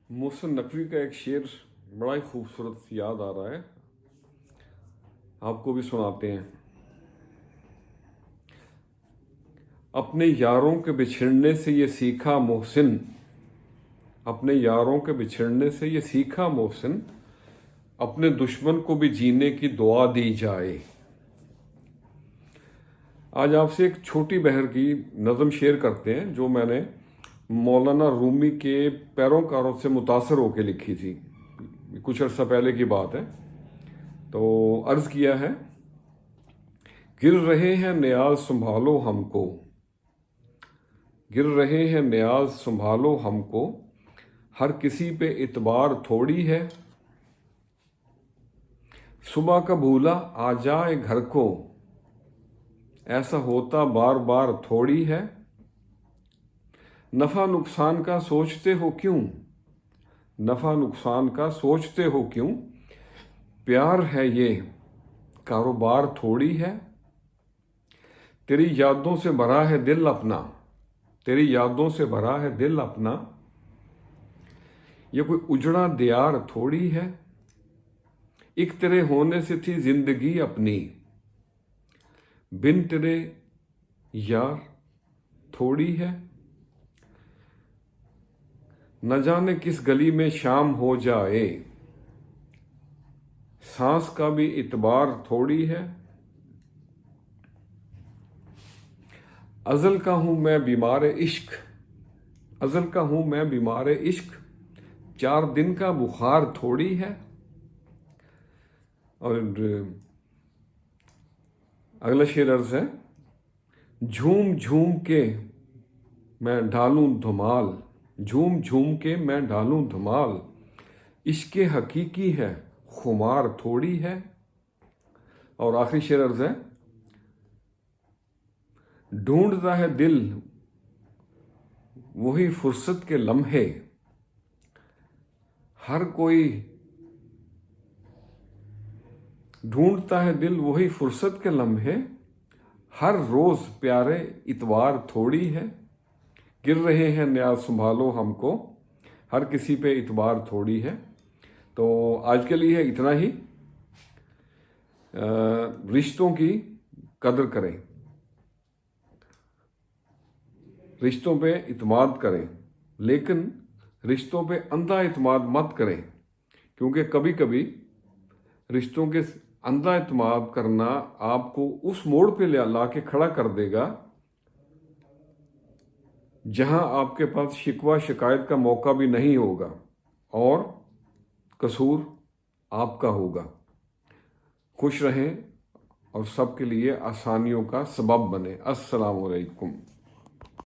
محسن نقوی کا ایک شعر بڑا ہی خوبصورت یاد آ رہا ہے، آپ کو بھی سناتے ہیں۔ اپنے یاروں کے بچھڑنے سے یہ سیکھا محسن، اپنے یاروں کے بچھڑنے سے یہ سیکھا محسن، اپنے دشمن کو بھی جینے کی دعا دی جائے۔ آج آپ سے ایک چھوٹی بہر کی نظم شیئر کرتے ہیں جو میں نے مولانا رومی کے پیروکاروں سے متاثر ہو کے لکھی تھی، کچھ عرصہ پہلے کی بات ہے۔ تو عرض کیا ہے، گر رہے ہیں نیاز سنبھالو ہم کو، گر رہے ہیں نیاز سنبھالو ہم کو، ہر کسی پہ اعتبار تھوڑی ہے، صبح کا بھولا آ جائے گھر کو، ایسا ہوتا بار بار تھوڑی ہے، نفع نقصان کا سوچتے ہو کیوں، نفع نقصان کا سوچتے ہو کیوں، پیار ہے یہ کاروبار تھوڑی ہے، تیری یادوں سے بھرا ہے دل اپنا، تیری یادوں سے بھرا ہے دل اپنا، یہ کوئی اجڑا دیار تھوڑی ہے، ایک تیرے ہونے سے تھی زندگی اپنی، بن تیرے یار تھوڑی ہے، نہ جانے کس گلی میں شام ہو جائے، سانس کا بھی اعتبار تھوڑی ہے، ازل کا ہوں میں بیمار عشق، ازل کا ہوں میں بیمار عشق، 4 دن کا بخار تھوڑی ہے۔ اور اگلا شعر عرض ہے، جھوم جھوم کے میں ڈھالوں دھمال، جھوم جھوم کے میں ڈھالوں دھمال، عشق حقیقی ہے خمار تھوڑی ہے۔ اور آخری شعر عرض ہے، ڈھونڈتا ہے دل وہی فرصت کے لمحے، ہر کوئی ڈھونڈتا ہے دل وہی فرصت کے لمحے، ہر روز پیارے اتوار تھوڑی ہے، گر رہے ہیں نیاز سنبھالو ہم کو، ہر کسی پہ اعتبار تھوڑی ہے۔ تو آج کے لیے اتنا ہی، رشتوں کی قدر کریں، رشتوں پہ اعتماد کریں، لیکن رشتوں پہ اندھا اعتماد مت کریں، کیونکہ کبھی کبھی رشتوں کے اندھا اعتماد کرنا آپ کو اس موڑ پہ لا کے کھڑا کر دے گا جہاں آپ کے پاس شکوہ شکایت کا موقع بھی نہیں ہوگا اور قصور آپ کا ہوگا۔ خوش رہیں اور سب کے لیے آسانیوں کا سبب بنے۔ السلام علیکم۔